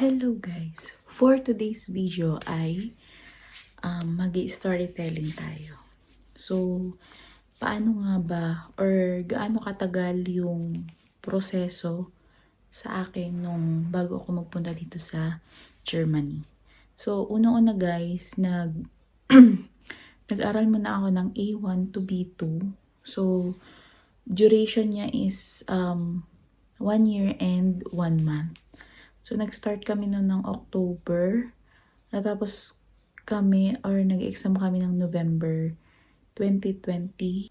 Hello guys! For today's video ay mag-storytelling tayo. So, paano nga ba or gaano katagal yung proseso sa akin nung bago ako magpunta dito sa Germany. So, unang-una guys, nag-aral muna ako ng A1 to B2. So, duration niya is 1 year and 1 month. So, nag-start kami noon ng October. Natapos kami or nag-exam kami ng November 2022.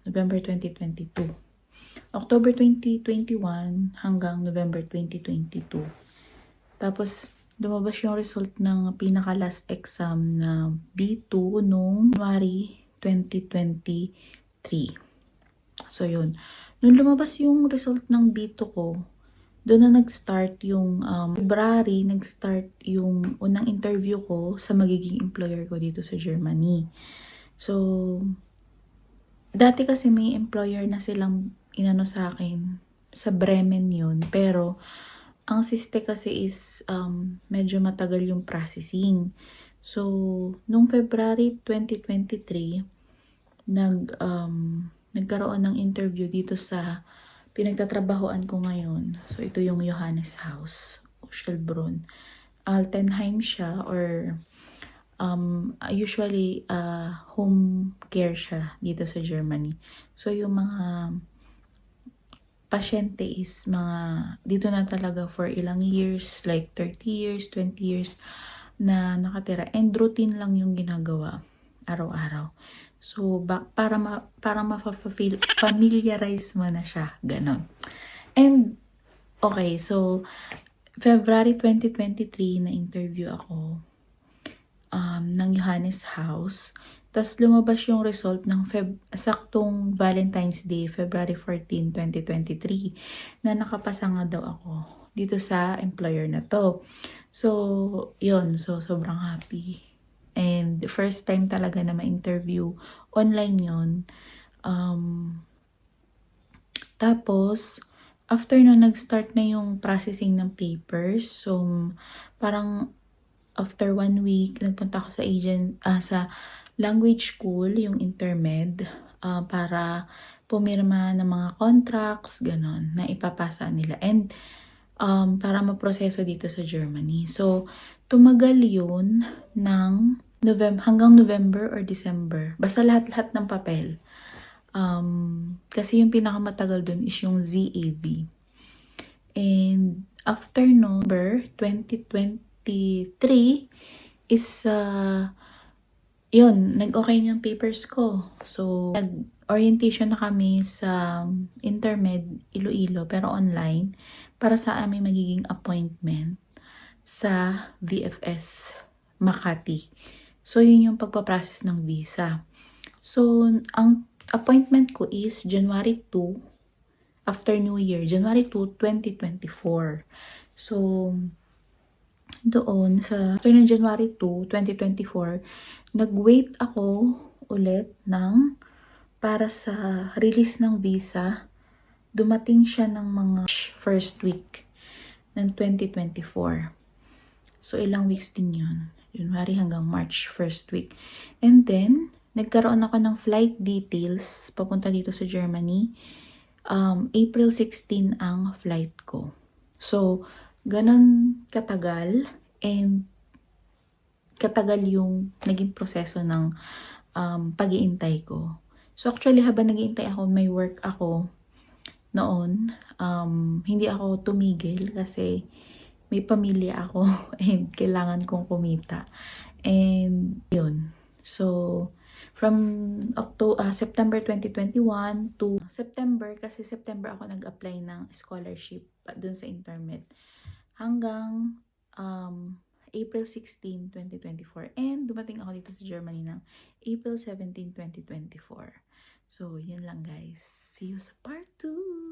November 2022. October 2021 hanggang November 2022. Tapos, lumabas yung result ng pinaka-last exam na B2 noong January 2023. So, yun. Nung lumabas yung result ng B2 ko, doon na nag-start yung February, nag-start yung unang interview ko sa magiging employer ko dito sa Germany. So, dati kasi may employer na silang inano sa akin, sa Bremen yun. Pero, ang siste kasi is medyo matagal yung processing. So, nung February 2023, nagkaroon ng interview dito sa pinagtatrabahoan ko ngayon. So, ito yung Johannes House, Schellbrunn. Altenheim siya or usually home care siya dito sa Germany. So, yung mga pasyente is dito na talaga for ilang years, like 30 years, 20 years na nakatira. And routine lang yung ginagawa araw-araw. So, para ma-familiarize mo na siya. Ganon. And, okay. So, February 2023 na interview ako ng Johannes House. Tapos, lumabas yung result ng saktong Valentine's Day, February 14, 2023, na nakapasa nga daw ako dito sa employer na to. So, yun. So, sobrang happy. And first time talaga na ma-interview. Online yun. Tapos, after no, nag-start na yung processing ng papers. So, parang after 1 week, nagpunta ako sa language school, yung intermed, para pumirma ng mga contracts, ganon, na ipapasa nila. And, para maproseso dito sa Germany. So, tumagal yun hanggang November or December. Basta lahat-lahat ng papel. Kasi yung pinakamatagal dun is yung ZAV. And after November 2023 is yun, nag-okay yung papers ko. So, nag-orientation na kami sa Intermed Iloilo pero online para sa aming magiging appointment sa VFS Makati. So, yun yung pagpaprocess ng visa. So, ang appointment ko is January 2, after New Year, January 2, 2024. So, doon after ng January 2, 2024, nag-wait ako ulit para sa release ng visa. Dumating siya ng mga first week ng 2024. So, ilang weeks din yun. January hanggang March, first week. And then, nagkaroon ako ng flight details papunta dito sa Germany. April 16 ang flight ko. So, ganon katagal and katagal yung naging proseso ng pag-iintay ko. So, actually, habang nag-iintay ako, may work ako noon. Hindi ako tumigil kasi may pamilya ako and kailangan kong kumita. And yun. So, from September 2021 to September, kasi September ako nag-apply ng scholarship dun sa Intermed, hanggang April 16, 2024. And dumating ako dito sa Germany ng April 17, 2024. So, yun lang guys. See you sa part 2!